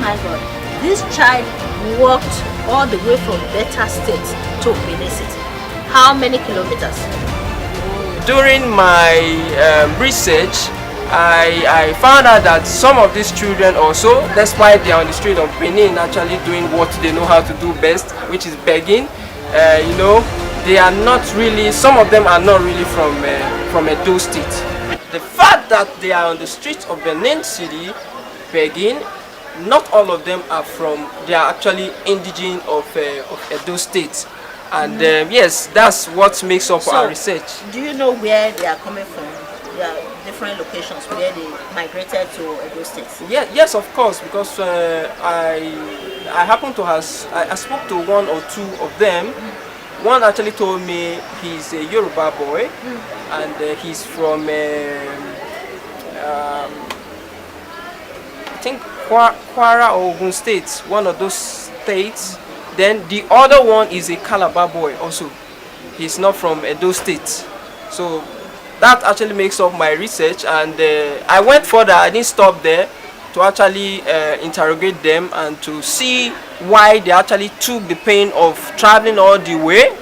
my God. This child walked all the way from Delta State to Benin City. How many kilometers? During my research, I found out that some of these children also, despite they are on the street of Benin, actually doing what they know how to do best, which is begging. You know, they are not really. Some of them are not really from Edo State. The fact that they are on the streets of Benin City begging, not all of them are from. They are actually indigenous of Edo State. And yes, that's what makes up our research. Do you know where they are coming from? There are different locations where they migrated to Edo State. Yeah, yes, of course, because I happened to I spoke to one or two of them. One actually told me he's a Yoruba boy, and he's from I think Kwara or Ogun State, one of those states. Then the other one is a Calabar boy also. He's not from Edo State. So that actually makes up my research, and I went further. I didn't stop there to actually interrogate them and to see why they actually took the pain of traveling all the way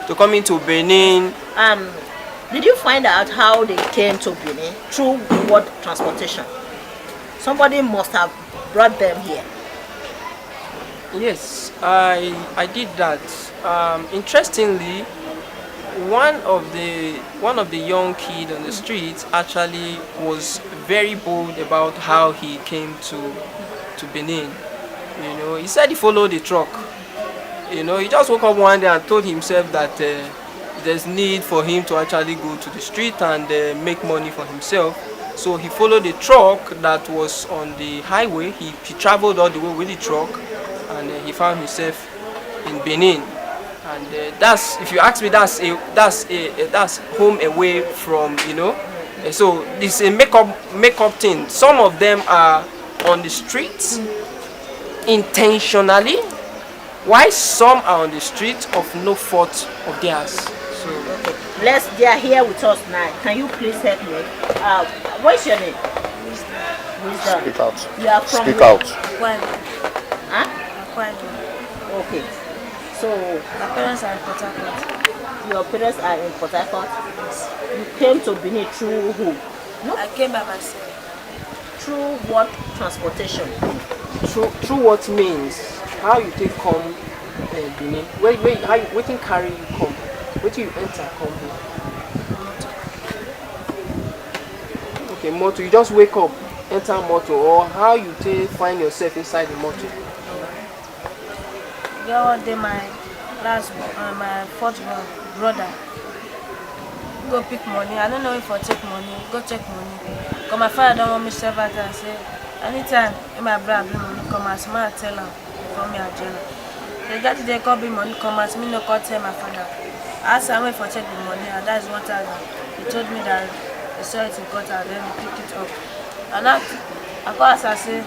to come into Benin. Did you find out how they came to Benin? Through what transportation? Somebody must have brought them here. Yes, I did that. Interestingly, one of the young kids on the streets actually was very bold about how he came to Benin. You know, he said he followed the truck. You know, he just woke up one day and told himself that there's need for him to actually go to the street and make money for himself. So he followed the truck that was on the highway. He traveled all the way with the truck, and he found himself in Benin. And that's, if you ask me, that's home away from, you know. So this is a makeup thing. Some of them are on the streets intentionally, while some are on the street of no fault of theirs. So okay, they are here with us now. Can you please help me? What's your name? Wisdom. Speak out. You are from Speak where? out. Huh? Okay. So my parents are in Port Harcourt. Your parents are in Port Harcourt? Yes. You came to Benin through who? No? I came by myself. Through what transportation? Through what means? How you take come Benin? Where can carry you come? Where do you enter come here? Okay, motor. You just wake up, enter motor, or how you find yourself inside the motor? Yeah, one day my fourth brother go pick money. I don't know if I take money. Go check money. Cause my father don't want me serve at and say anytime my brother bring money come as man tell him for me at jail. The guy they call bring money come as me no call tell my father. I asked him if I check the money, and that is 1,000. He told me that he saw it in court and then he picked it up. And I call as I say.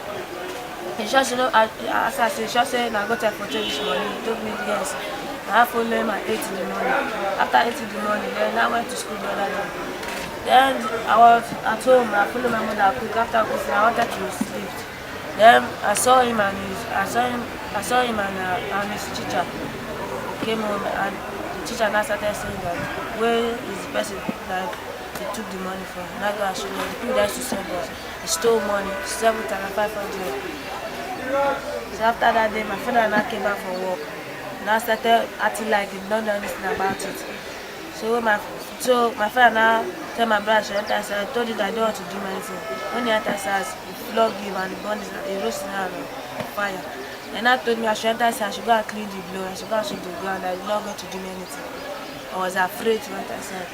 He just, you know, as I said, he just said, I got to take this money. He told me, yes. I have followed him at 8 in the morning. After 8 in the morning, then I went to school the other day. Then I was at home, I followed my mother quick. After cooking, I wanted to sleep. Then I saw him and his teacher came home, and the teacher now started saying that where is the person that they took the money from? Now go and show them. The people that used to send us, they stole money, 7,500. So after that day, my father and I came back from work. And I started acting like he did not know anything about it. So my father now tell my brother to enter inside. I told him that I don't want to do anything. When he entered inside, he flogged him and he roasted him on fire. And I told me I should enter inside, I should go and clean the blood, I should go and sweep the ground, I did not going to do me anything. I was afraid to enter inside.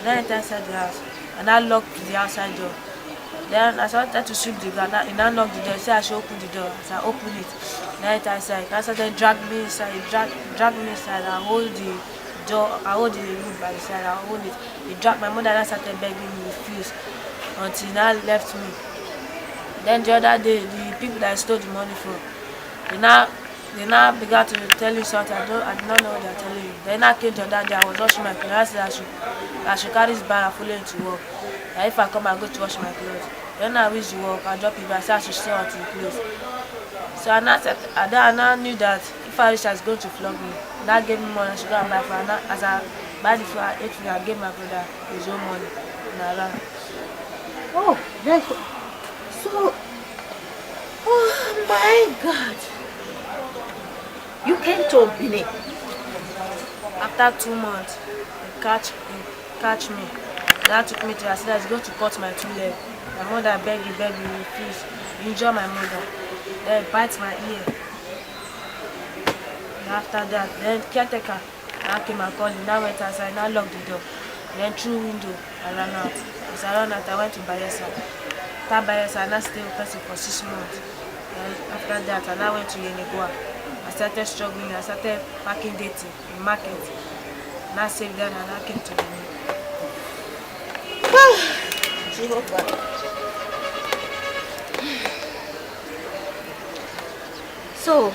And I entered inside the house, and I locked the outside door. Then as I wanted to sweep the ground, he now knocked the door. He said I should open the door. So I opened it. Then I entered inside. I started dragged me inside. He dragged me inside. I hold the door. I hold the wood by the side. I hold it. He dragged my mother and I started begging me, refused until he now left me. Then the other day, the people that I stole the money from, they now began to tell you something. I did not know what they are telling you. Then I came to that day. I was washing my clothes. I said I should carry this bag and follow him to work. And if I come, I go to wash my clothes. When I reach the work, I drop it, but I said I should stay until he close. So I now knew that if I reach, I was going to flog me. That gave me money. I should go and buy food. And as I buy the food, I ate food. I gave my brother his own money. And I ran. Oh, that's so. Oh my God! You came to Benin. After 2 months, he catch me. That took me to. I said I was going to cut my 2 legs. My mother begged me, refused. You injure my mother. Then bite my ear. And after that, then caretaker, I came and called him. Now went outside, now locked the door. Then through window, I ran out. As I ran out, I went to Bayelsa. After Bayelsa, I now stayed with person for 6 months. And after that, I now went to Yenegua. I started struggling. I started packing dating in market. And I saved them and I came to Benin. Jehovah. So,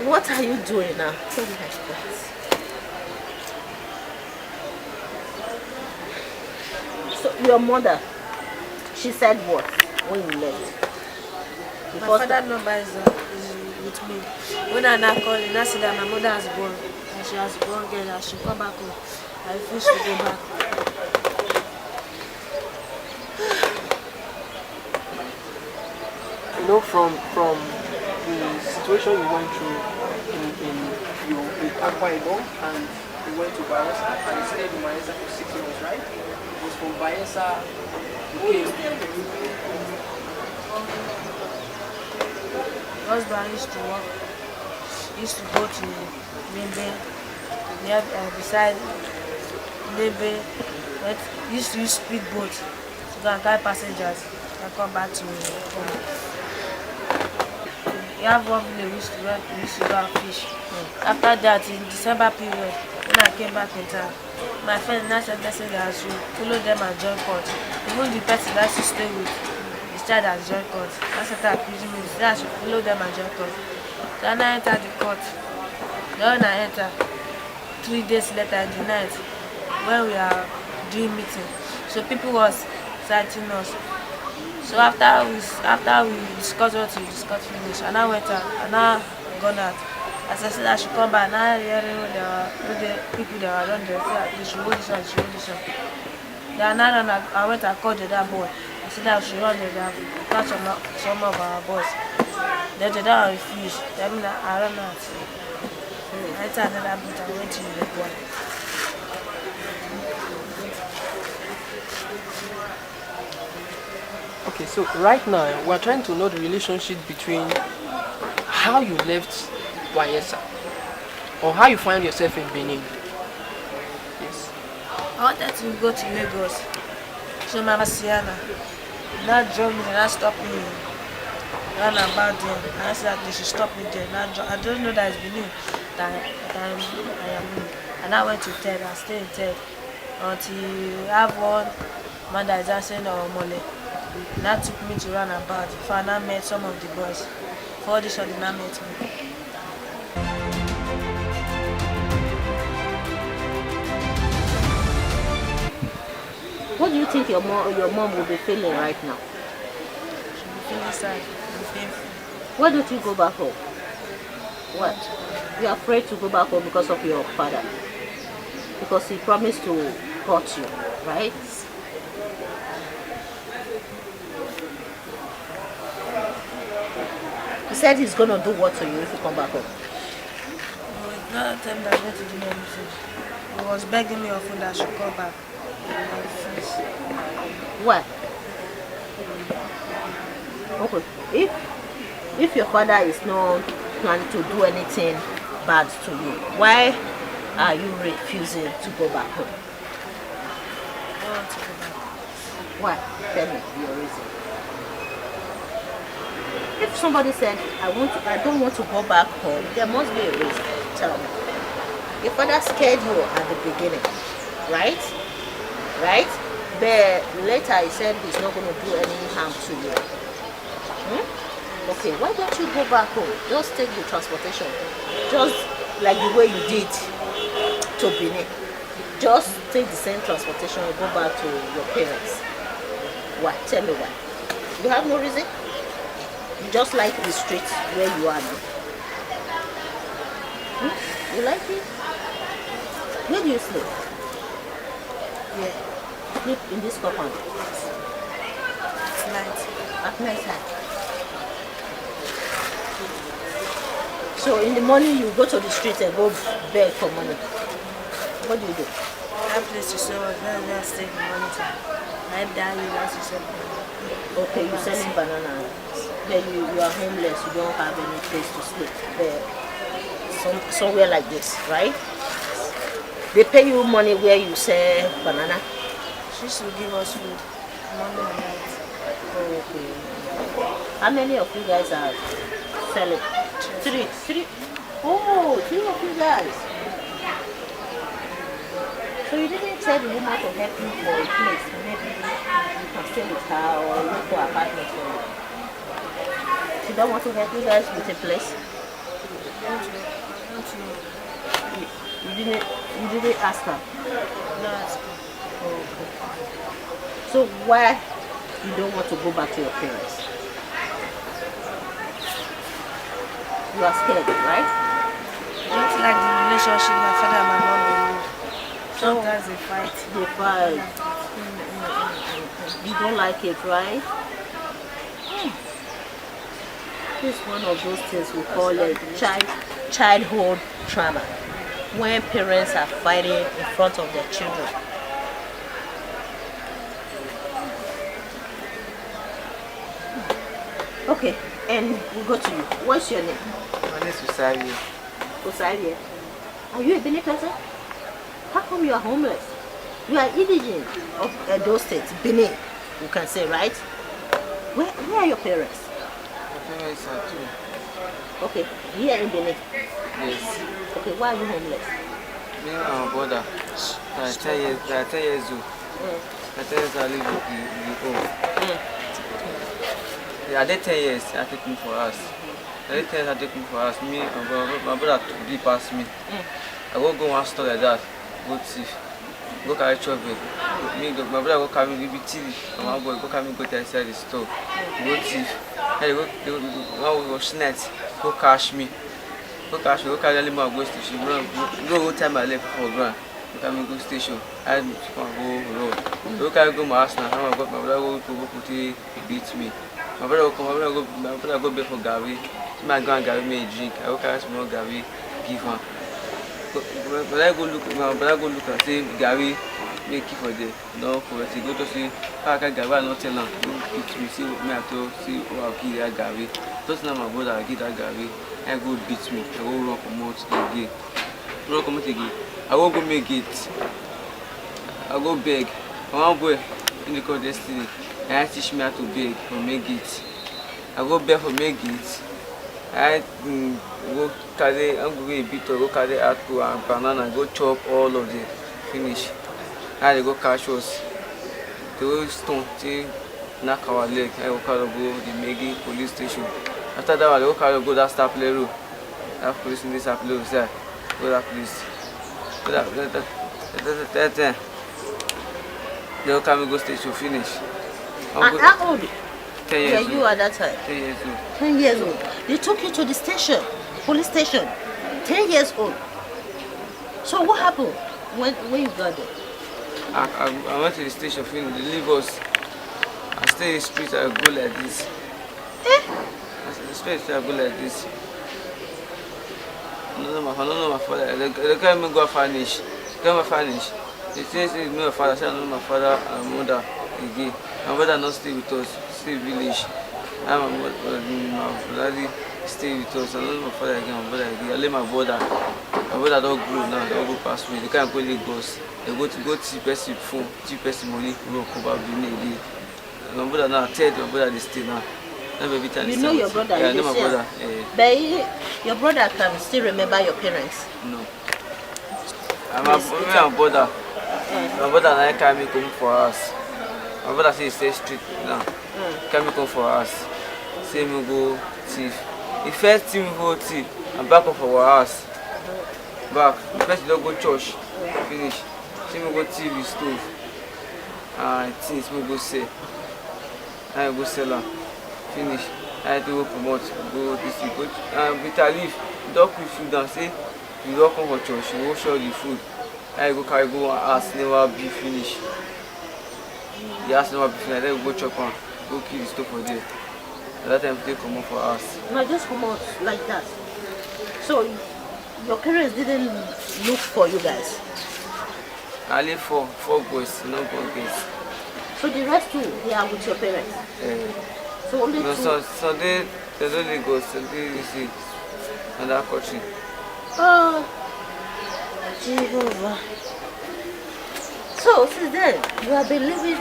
what are you doing now? Tell me like that. So, your mother, she said what when you left? My father's number is with me. When I now call him, I see that my mother has born. And she has born girl, and she come back home. I refuse to go back. You know, from the situation you went through in Akwa Ibom, and you went to Bayelsa and you stayed in Bayelsa for 6 months, right? It was from Bayelsa you came. Husband used to work. He used to go to Nimbe, near beside Nimbe. He used to use speedboat to go and carry passengers and come back to home. We have one village we used to go and fish. After that, in December period, when I came back in town, my friend now said that I should follow them and join court. Even the person that I used to stay with, his child has joined court. I said that accusing me, that I should follow them and join court. So when I entered the court, when I entered, 3 days later in the night, when we are doing meeting, so people was citing us. So after we discussed what we discussed finish, and I went out, and I gone out. As I said I should come back, and I hearing the people that were around there say they should hold this one, they should hold this one. Then I went and called the other boy. I said that we should run there, catch some of our boys. Then the other one refused. Then I ran out. I entered another boat and went to the boy. Okay, so right now we're trying to know the relationship between how you left Bayelsa or how you find yourself in Benin. Yes. I wanted to go to Lagos. So my Sienna, that drove me, that stopped me. Ran about there. I said that they should stop me there. I don't know that it's Benin that I am in. And I went to Ted and stayed in Ted until I have one man that is asking or Mole. That took me to run about. If I now met some of the boys. For this one, they now met me. What do you think your mom will be feeling right now? She'll be feeling sad and painful. Why don't you go back home? What? You're afraid to go back home because of your father? Because he promised to hurt you, right? He said he's gonna do what to you if you come back home? No, it's not a time that I'm going to do anything. He was begging me often that I should come back. I refused. Why? Okay. If your father is not planning to do anything bad to you, why are you refusing to go back home? I don't want to go back. Why? Tell me your reason. If somebody said, I don't want to go back home, there must be a reason. Tell me. Your father scared you at the beginning, right? Right? But later he said he's not going to do any harm to you. Okay, why don't you go back home? Just take the transportation. Just like the way you did to Benin. Just take the same transportation and go back to your parents. Why? Tell me why. You have no reason? You just like the streets where you are now. You like it? Where do you sleep? Yeah. Sleep in this compound Night. at night time. So in the morning you go to the street and go beg for money. What do you do? That place to sell us, that's where I stay for money time. I die, you guys to sell money. Okay, you're selling banana. Then you are homeless, you don't have any place to sleep. There, somewhere like this, right? They pay you money where you sell banana. She used to give us food, morning and night. Okay. How many of you guys are selling? Three. Oh, three of you guys. So you didn't tell the woman to help you for a place. Maybe you can stay with her or look for an apartment for you. She don't want to help you guys with a place. I don't know. You didn't ask her. That's Okay. So why you don't want to go back to your parents? You are scared, right? I don't like the relationship my father and my mom will live. Sometimes they fight. They fight. You don't like it, right? This is one of those things we call it childhood trauma. When parents are fighting in front of their children. Okay, and we'll go to you. What's your name? My name is Usavi. Osalie. Are you a Benin person? How come you are homeless? You are indigene of Edo State, Benin, you can say, right? Where are your parents? My parents are two. Okay, here in Benin. Yes. Okay, why are you homeless? Me and my brother. They are 10 years old. I tell you I live with the home. Yeah, they 10 years I take me for us. They 10 years I take me for us. Me and my brother to be past me. I go one store like that. Go thief. Go carry trouble. My brother go carry me TV. And my boy go carry me go to inside the store. Go thief. Hey, go snatch. Go cash me. Go carry me go station. Go time my left for ground. Go carry me go station. I go road. Go carry go my house now. My brother go put it beat me. My brother go beg for Gary. My go and Gary me a drink. I go carry some more Gary, give him. But I go look and say Gary make it for there. No, for it. Go to see how can Gary not tell him. Go beat me. See me I to see how I kill that Gary. Just now my brother I get that Gary. I go beat me. I go run promote again. I go make it. I go beg. One boy in the call yesterday. I teach me how to beg for make it. I go beg for make it. I go carry, I'm going to beat or go carry apple and banana, go chop all of them, finish. I go catch us. They go stone, they knock our leg. I go carry go the Megi police station. After that, I go carry go that stop road. That police in this stop road, sir. Go that police. Go that. They go carry go station, finish. How old 10 years were you old. at that time? 10 years old. 10 years old. They took you to the station, police station. 10 years old. So what happened when you got there? I went to the station, they leave us. I stay in the street, I go like this. I stay in the street, I go like this. I don't know my father. They can't even go finish. They say my father, I say I don't know my father and mother again. My brother not stay with us, stay village. My brother stay with us. I don't know my father again, my brother again. I let my brother don't grow now, don't go past me. They can't go Lagos. They go cheap person phone, cheap person money, go come back again. My brother now, tell my brother they stay now. You know your brother? Yeah, I know my brother. But your brother can still remember your parents? No. My brother and I carry me come for us. My brother say he stay street now. Carry me come for us. Say me go thief. The first thing we go thief, I'm back up for our house. Back. First we don't go church. Finish. Say me go thief the stove. And things me go sell. I go sell am. Finish. I had to go promote, go this thing, go bitter leaf, dog will sit down, say you don't come for church, you won't show the food. I go carry go and ask never be finish. The ask never be finished, then we go chop on, go kill the stove for there. At that time they come up for us. No, just come out like that. So your parents didn't look for you guys. I live four boys, no girls. So the rest too, they are with your parents. So only No, two. so they only go, so they see another country. Oh, Jehovah. So since then, you have been living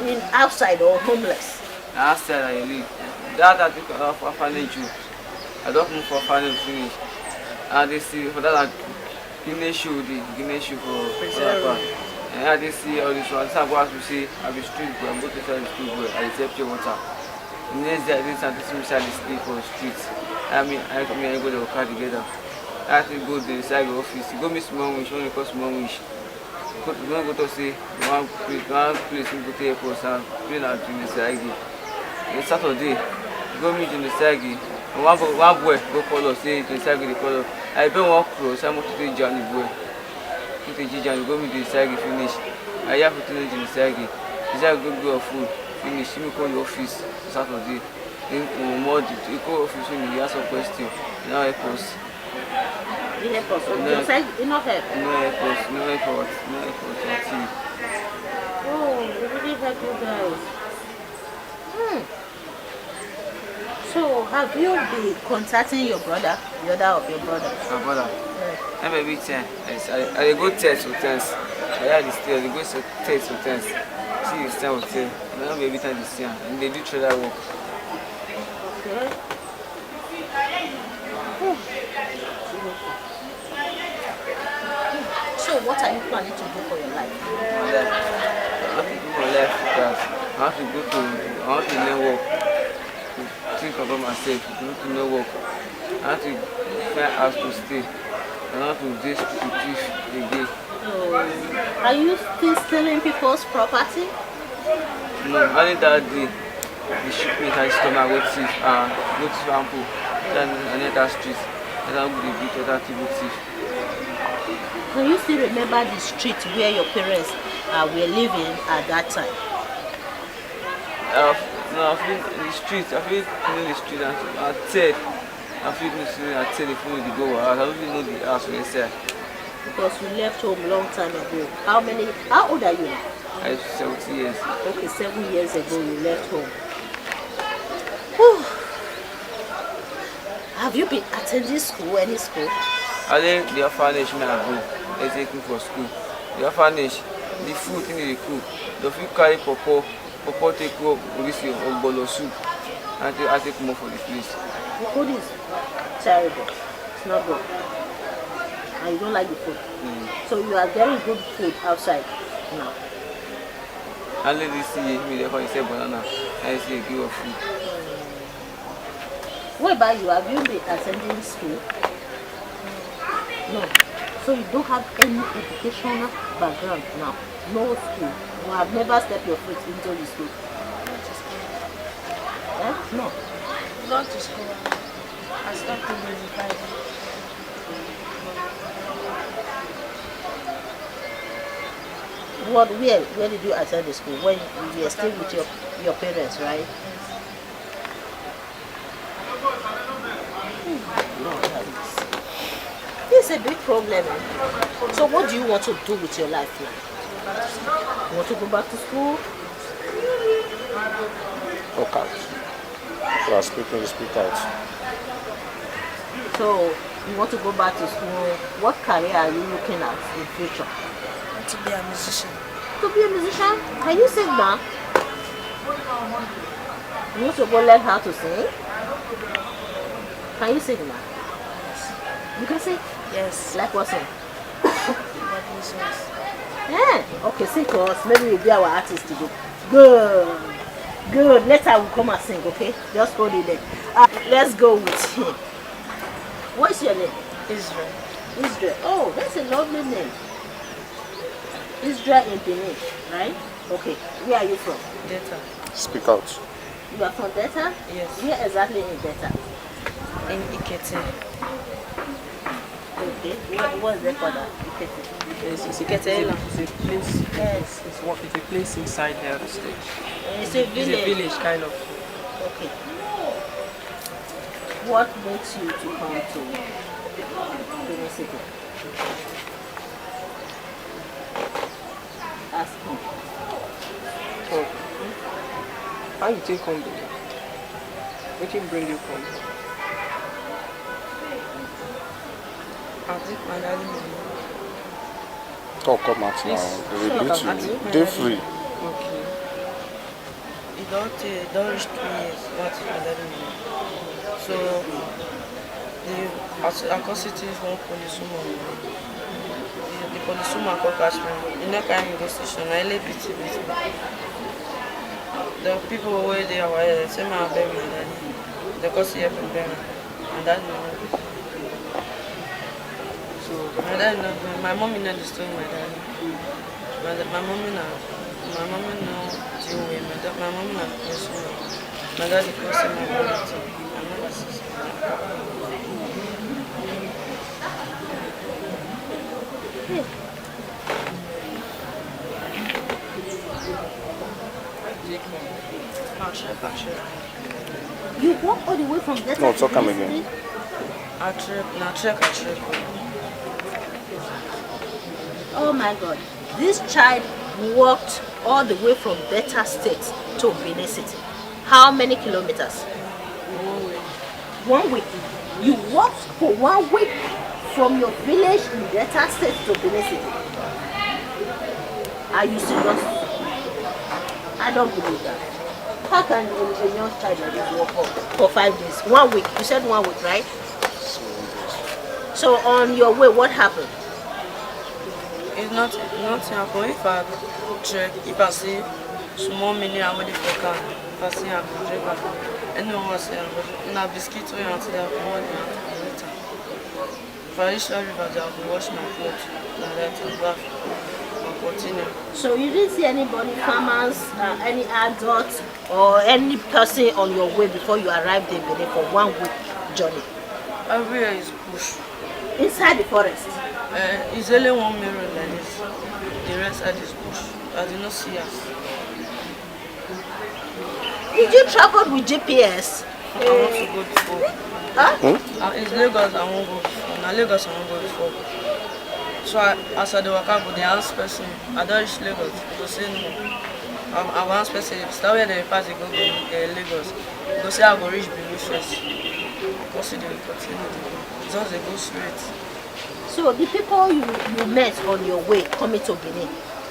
in outside or homeless. I said I live. That I think of orphanage. I don't move for orphanage finish. And they see for that Guinea shoe, the Guinea shoe for that. And I just see all this one. Some go ask me say I be street boy, I'm both inside the street boy, I accept your water. The next day I didn't start to see me inside the street for the streets. I go to car together. I have to go to the side of the office. Go meet small wish, only cause small wish. Go to say one place we go to airport and play na in the side. On Saturday, go meet in the side. One boy go call us, say the side they call us. I been walk close, I'm going to take Johnny boy. You go meet the side finish. I have to take the side. The side go food finish. You call your office Saturday. Then more you call office when you ask a question. Now help us. In airport, so your side enough help. No airport. Oh, they really help you guys. So have you been contacting your brother, the other of your brothers? My brother. I'm a bit I go test with test. I had this still, they go test with test. See this time with test. I'm a bit this year. And they do trailer work. Okay. So what are you planning to do for your life? I have to do my life because I want to learn work. Think about myself, to know work. I have to find house to stay. I want to do thief again. Are you still stealing people's property? No, only that day, the shipment I stole my road thief, ample, then another street, and I'm going to beat other people thief. Can you still remember the street where your parents were living at that time? No, I feel in the street, I feel in the street, and I feel in the street, I tell if you know the go out, I don't even know the house where it's at. Because you left home long time ago. How old are you now? I have 70 years. Okay, 7 years ago you left home. Whew. Have you been attending school, any school? I think the orphanage may have go. They take me for school. The orphanage, the food in the cook, the food carry Papa take up this bolo soup and I take more for the place. The food is terrible. It's not good. And you don't like the food. So you are getting good food outside now. And let this see me there for say banana. I say give of food. What about you? Have you been attending school? No. So you don't have any educational background now. No school. You have never stepped your foot into the school. No. Gone to school. I stopped in grade 5. Where did you attend the school? When you were still with your parents, right? Lord have mercy. This is a big problem. So what do you want to do with your life now? You want to go back to school? Talk out. You are speaking, speak out. So you want to go back to school? What career are you looking at in future? I want to be a musician. To be a musician? Can you sing now? You want to go learn how to sing? Can you sing now? You can sing? Yes. Like what sing? Godly songs. Yeah. Okay, sing for us. Maybe we'll be our artist today. Good. Good. Later we'll come and sing, okay? Just hold it there. Let's go with him. What's your name? Israel. Israel. Oh, that's a lovely name. Israel in Benin, right? Okay. Where are you from? Data. Speak out. You are from Delta? Yes. Where exactly in Delta? In Ikete. Okay. What is that for that? Ikete. It's a Ikete. place. It's a place inside the state. It's a village. It's a village kind of. Okay. What makes you to come to Benin City? Ask me. So, how you take home there? What can bring you home? I think my daddy. Talk come out now. They will beat you. They free. Okay. It don't reach 2 years. What my daddy mean. So the city is one police woman. The police woman come catch me. In that kind of station, I lay pity. The people who were there were say my baby my daddy. They go see help and bury me. And that is So, my dad my mommy know the story my daddy. My mommy know deal with my mommy know police woman. My daddy goes see my brother. I never see. You walk all the way from Delta No, to talk come Benin again. City? I trip. Oh my God. This child walked all the way from Delta State to Benin City. How many kilometers? 1 week. 1 week. You walked for 1 week from your village in Delta State to Benin City. Are you serious? I don't believe that. How can a young child like this walk up for 5 days? 1 week. You said 1 week, right? So on your way, what happened? It's not happen if I check, if I see small mini I wait for car, if I see I go check back. Anyone was saying, na biscuit way until I come on later. If I reach the river, I will wash my clothes, like that, and bath, and continue. So you didn't see anybody, farmers, any adults, or any person on your way before you arrived in Benin for 1 week journey? Everywhere is bush. Inside the forest? It's only one mirror like this. The rest are this bush. I did not see us. Did you travel with GPS? I want to go before. Huh? It's Lagos I won't go before. Now Lagos I won't go before. So as I do work out with the house person, I don't reach Lagos to say no. I want person, start where they pass, they go Lagos. Go say I go reach Benin first. Go see the continue. Just they go straight. So the people you met on your way coming to Benin,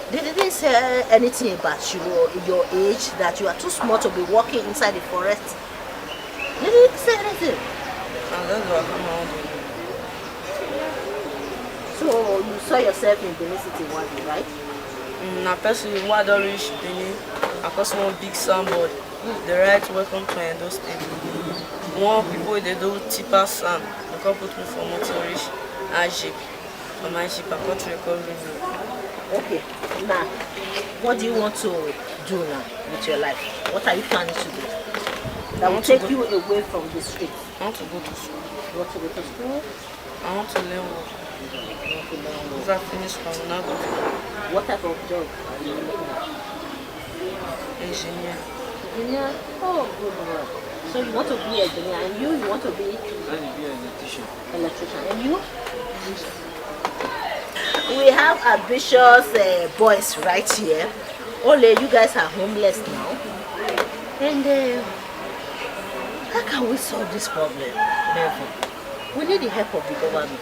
they didn't say anything about your age, that you are too small to be walking inside the forest. They didn't say anything. And that's what I come around with. So you saw yourself in Benin City one day, right? Na person who I don't reach Benin, I cross one big signboard. The right welcome to Edo State. One people they do tipper sand. They come put me for motor reach Ajik. On my ship, I got to recovery. Okay. Now, what do you want to do now with your life? What are you planning to do? That will take you away from the street. I want to go to school. You want to go to school? I want to learn work. You want to learn If work. I finish school, I will not go to What type of job are you looking at? engineer. Engineer? Oh, good work. So you want to be an engineer, and you want to be Let me be an electrician. electrician, and you? We have ambitious boys right here. Only you guys are homeless now, and how can we solve this problem? Never. We need the help of the government.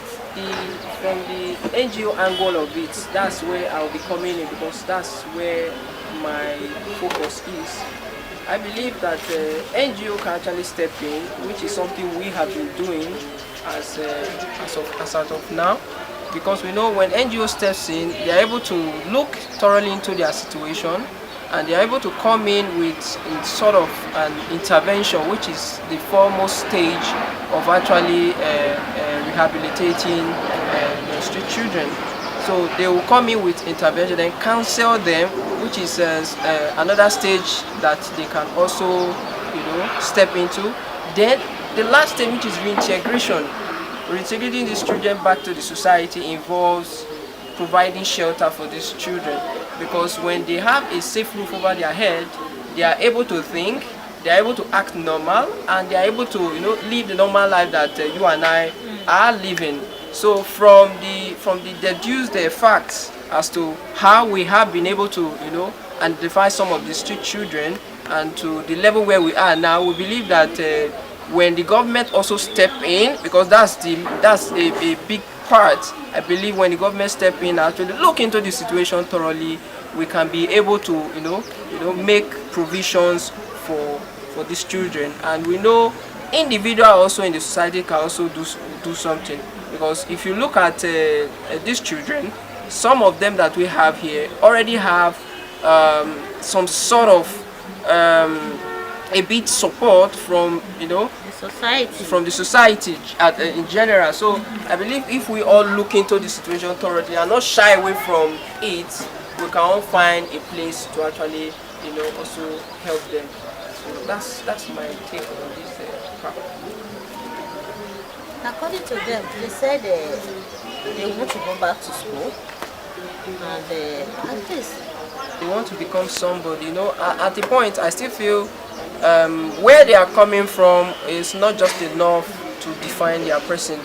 From the NGO angle of it, that's where I'll be coming in, because that's where my focus is. I believe that NGO can actually step in, which is something we have been doing as of now, because we know when NGO steps in, they are able to look thoroughly into their situation, and they are able to come in with sort of an intervention, which is the foremost stage of actually rehabilitating street children. So they will come in with intervention, then counsel them, which is another stage that they can also, step into. Then the last thing, which is reintegration. Reintegrating these children back to the society involves providing shelter for these children, because when they have a safe roof over their head, they are able to think, they are able to act normal, and they are able to live the normal life that you and I are living. So from the deduced facts as to how we have been able to identify some of the street children, and to the level where we are now, we believe that when the government also step in, because that's a big part. I believe when the government step in and actually look into the situation thoroughly, we can be able to make provisions for these children. And we know individual also in the society can also do something, because if you look at these children, some of them that we have here already have some sort of a bit support from the society in general. So I believe if we all look into the situation thoroughly and not shy away from it, we can all find a place to actually also help them. So that's my take on this part. According to them, they said they want to go back to school, and at least they want to become somebody. At the point, I still feel where they are coming from is not just enough to define their person.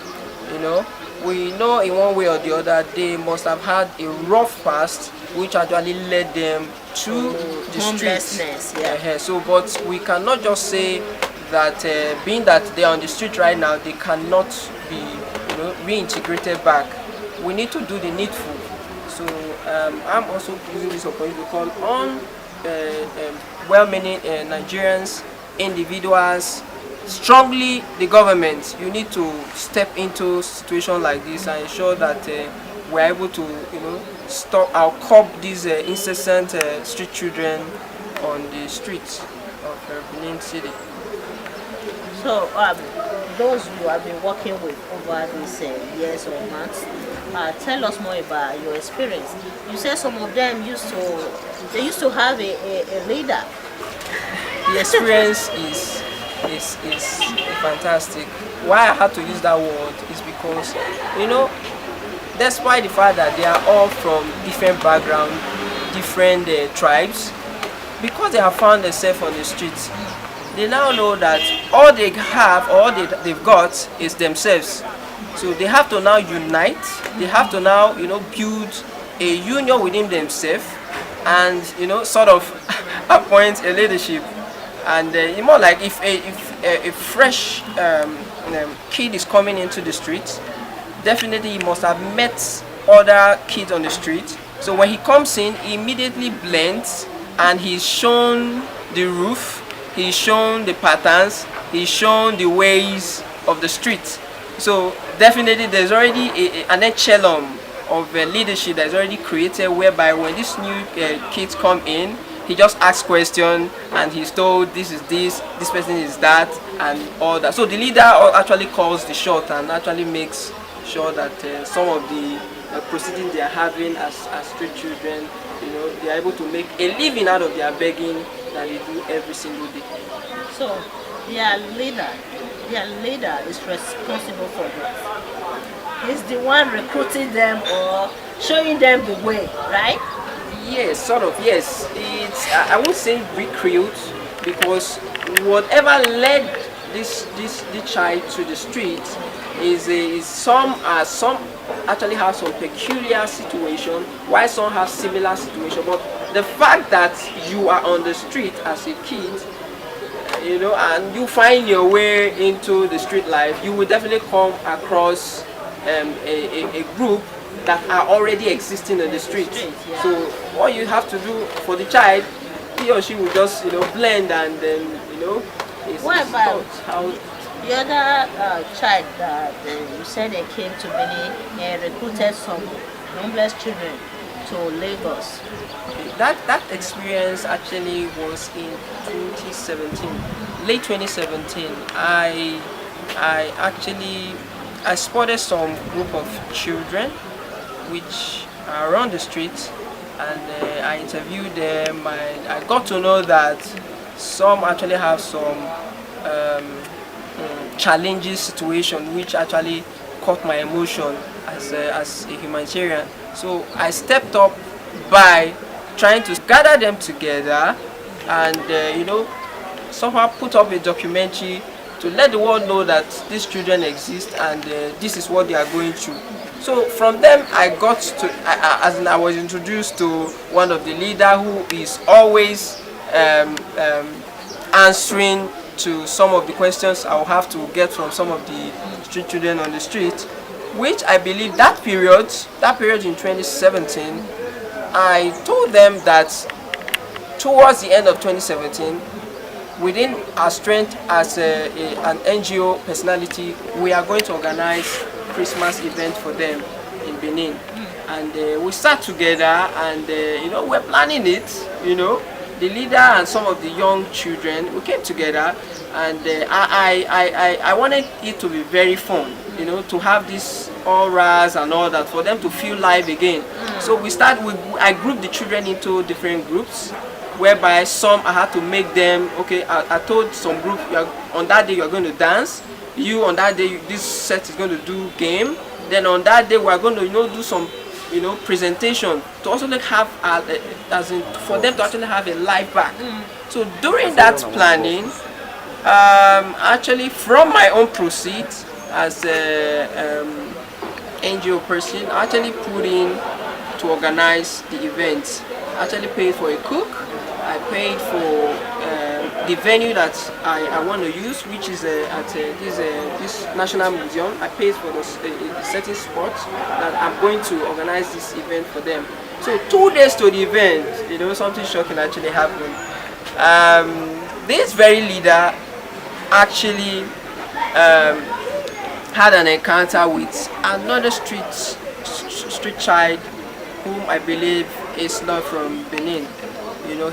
We know in one way or the other they must have had a rough past, which actually led them to the streets. Yeah. So, but we cannot just say that being that they are on the street right now, they cannot be reintegrated back. We need to do the needful. So I'm also using this opportunity to call on well-meaning Nigerians, individuals, strongly the government. You need to step into a situation like this and ensure that we're able to stop or curb these incessant street children on the streets of Benin City. So those you have been working with over these years or months, tell us more about your experience. You said some of them used to have a leader. The experience is fantastic. Why I had to use that word is because despite the fact that they are all from different backgrounds, different tribes, because they have found themselves on the streets, they now know that all they have, or all they've got is themselves. So they have to now unite. They have to now build a union within themselves, and sort of appoint a leadership. And more like if a fresh kid is coming into the street, definitely he must have met other kids on the street. So when he comes in, he immediately blends, and he's shown the roof, he's shown the patterns, he's shown the ways of the street. So definitely there's already an echelon of leadership that's already created, whereby when these new kids come in, he just asks questions and he's told this is this person is that, and all that. So the leader actually calls the shot and actually makes sure that some of the proceedings they are having as street children, they are able to make a living out of their begging that they do every single day. So their leader is responsible for this. He's the one recruiting them or showing them the way, right? Yes, sort of, yes. I won't say recruit, because whatever led this child to the street is some actually have some peculiar situation, while some have similar situation. But the fact that you are on the street as a kid, and you find your way into the street life, you will definitely come across a group that are already existing on the street. Yeah. So what you have to do for the child, he or she will just blend, and then What about the other child that you said they came to Benin and recruited some homeless children to Lagos? That experience actually was in 2017, late 2017. I spotted some group of children which are around the street, and I interviewed them. I got to know that some actually have some challenging situation which actually caught my emotion as a humanitarian. So I stepped up by trying to gather them together and somehow put up a documentary to let the world know that these children exist and this is what they are going through. So from them I got to, I was introduced to one of the leaders who is always answering to some of the questions I will have to get from some of the street children on the street, which I believe that period in 2017, I told them that towards the end of 2017, within our strength as an NGO personality, we are going to organize Christmas event for them in Benin. And we sat together and we're planning it, the leader and some of the young children, we came together and I wanted it to be very fun, to have this auras and all that, for them to feel live again. So I grouped the children into different groups, whereby some I had to make them, okay, I told some group, on that day you are going to dance, you on that day this set is going to do game, then on that day we are going to do some presentation to also have for them to actually have a live back. So during that planning, actually from my own proceeds as a NGO person, I actually put in to organize the event. I actually paid for a cook, I paid for the venue that I want to use, which is at this National Museum. I paid for the setting spot that I'm going to organize this event for them. So 2 days to the event, something shocking actually happened. This very leader actually had an encounter with another street child whom I believe is not from Benin.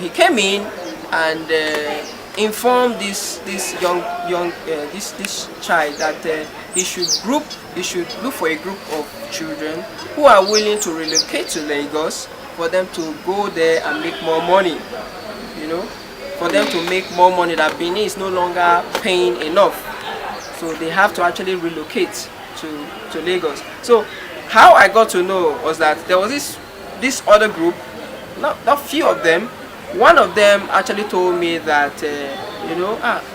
He came in and informed this child that he should look for a group of children who are willing to relocate to Lagos for them to go there and make more money. For them to make more money, that Benin is no longer paying enough. So they have to actually relocate to Lagos. So how I got to know was that there was this other group, not few of them. One of them actually told me that,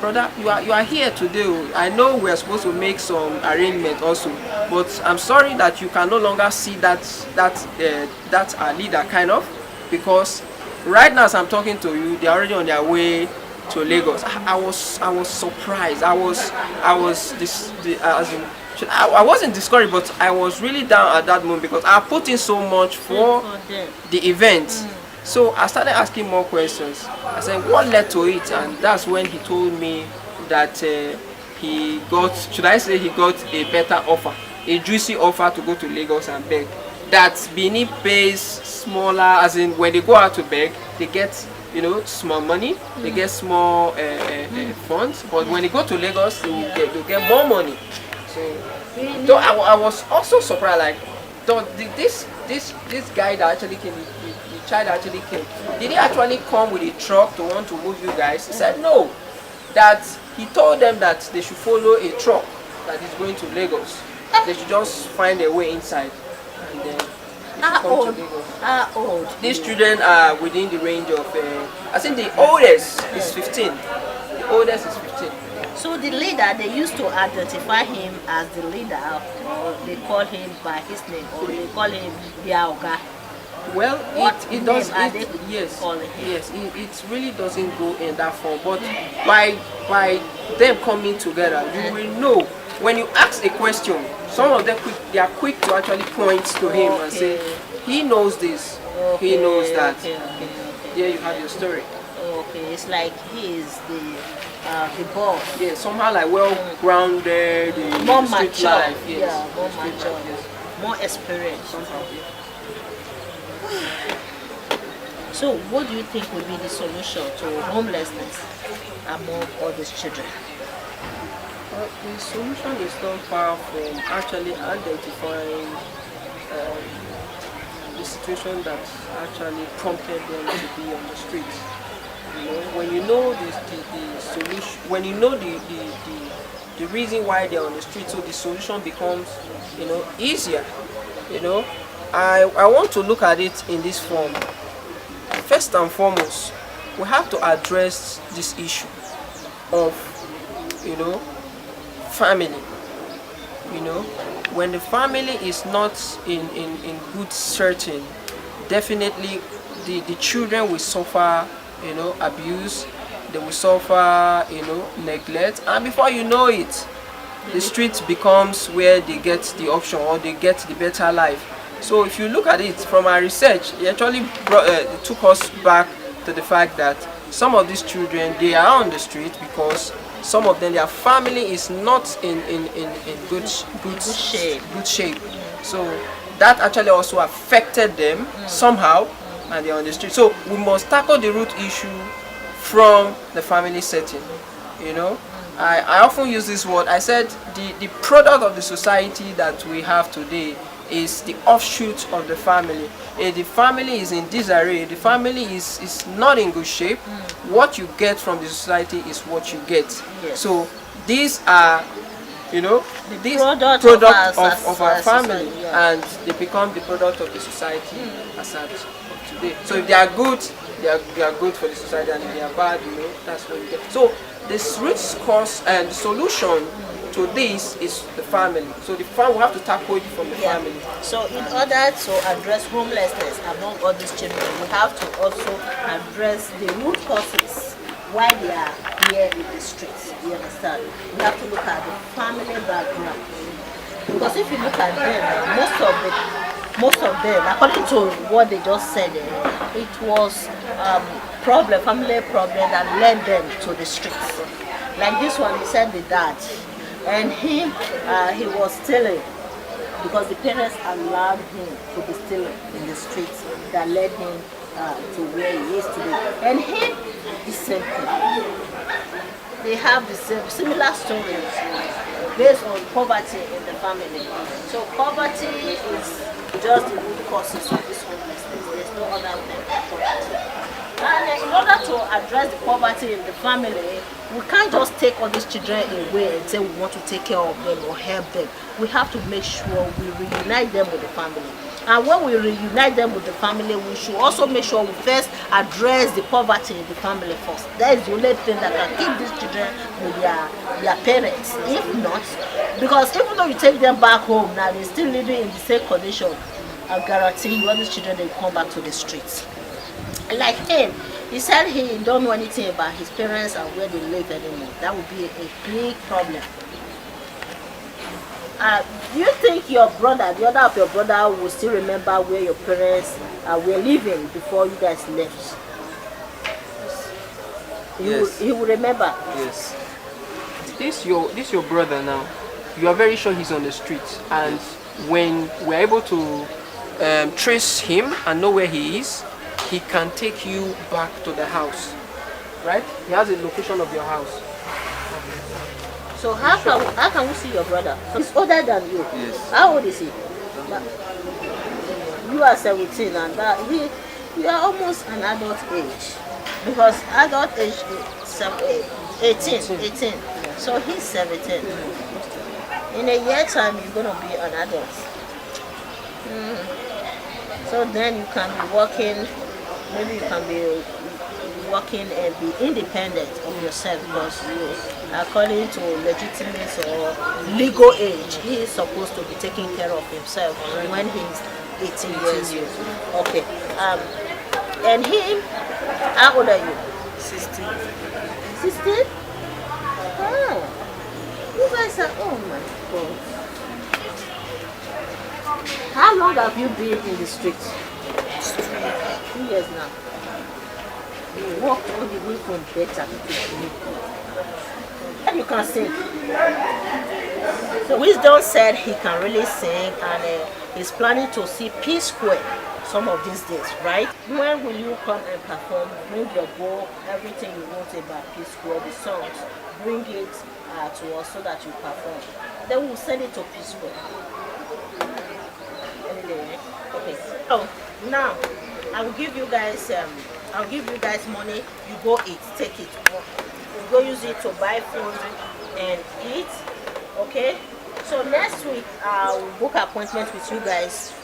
brother, you are here today. I know we are supposed to make some arrangement also, but I'm sorry that you can no longer see that our leader kind of, because right now as I'm talking to you, they're already on their way to Lagos. I was surprised. I wasn't discouraged, but I was really down at that moment because I put in so much for the event. So I started asking more questions. I said, what led to it? And that's when he told me that he got a better offer, a juicy offer to go to Lagos and beg. That Benin pays smaller, as in when they go out to beg, they get small money, they get small funds, but when they go to Lagos, they'll get more money. So I was also surprised, like, this guy that actually came, the child that actually came, did he actually come with a truck to want to move you guys? He said no, that he told them that they should follow a truck that is going to Lagos. They should just find a way inside and then How old? These children are within the range of, I think the oldest is 15. The oldest is 15. So the leader, they used to identify him as the leader, or they call him by his name, or they call him the Aoga. Well, it does. Yes, it really doesn't go in that form. But by them coming together, you will know when you ask a question. Some of them they are quick to actually point to him and say, he knows this, he knows that. There you have your story. Okay, it's like he is the boss. Yeah, somehow like well grounded, more mature. Life, yes. Yeah, more mature, yes. More experienced. Somehow, yeah. So, what do you think would be the solution to homelessness among all these children? The solution is not far from actually identifying the situation that actually prompted them to be on the street. You know, when you know the solution, when you know the reason why they're on the street, so the solution becomes, easier. You know, I want to look at it in this form. First and foremost, we have to address this issue of, family. When the family is not in good certain, definitely the children will suffer, abuse. They will suffer, neglect, and before you know it, the street becomes where they get the option or they get the better life. So if you look at it from our research, it actually took us back to the fact that some of these children, they are on the street because some of them, their family is not in good shape. So that actually also affected them somehow, and they're on the street. So we must tackle the root issue from the family setting. I often use this word. I said the product of the society that we have today is the offshoot of the family. If the family is in disarray, the family is not in good shape, what you get from the society is what you get. Yes. So these are, these product of our family, society, yeah. and they become the product of the society as at today. So if they are good, they are good for the society, and if they are bad, that's what you get. So this root cause and the solution to this is the family. So we have to tackle it from the family. So in order to address homelessness among all these children, we have to also address the root causes why they are here in the streets. You understand? We have to look at the family background. Because if you look at them, most of them, according to what they just said, it was family problem that led them to the streets. Like this one, he said the dad, and he was stealing because the parents allowed him to be stealing in the streets that led him to where he is today. And him, the same thing. They have the similar stories based on poverty in the family. So poverty is just the root causes of this homelessness. There's no other than poverty. And in order to address the poverty in the family, we can't just take all these children away and say we want to take care of them or help them. We have to make sure we reunite them with the family. And when we reunite them with the family, we should also make sure we first address the poverty in the family first. That is the only thing that can keep these children with their parents. If not, because even though you take them back home now, they're still living in the same condition. I guarantee you, all these children, they come back to the streets. Like him, he said he don't know anything about his parents and where they live anymore. That would be a big problem. Do you think your brother, the other of your brother, will still remember where your parents were living before you guys left? Yes. He will remember. Yes. This your brother now. You are very sure he's on the streets, and when we're able to trace him and know where he is, he can take you back to the house, right? He has a location of your house. So how can we see your brother? He's older than you. Yes. How old is he? You are 17 and you are almost an adult age. Because adult age is 18. So he's 17. In a year time, you're going to be an adult. So then you can be working, maybe you can be working and be independent of yourself, because according to legitimate or legal age, he is supposed to be taking care of himself when he's 18 years old. Okay. And him, how old are you? 16. 16? Oh. You guys are, oh my God. How long have you been in the streets? 2 years now. You walked all the way from better to me. And you can sing. So Wisdom said he can really sing, and he's planning to see P Square some of these days, right? When will you come and perform? Bring your book, everything you want about P Square, the songs, bring it to us so that you perform. Then we'll send it to P Square. Anyway, okay. So now I will give you guys I'll give you guys money. You go eat. Take it. You go use it to buy food and eat. Okay. So next week I'll book appointment with you guys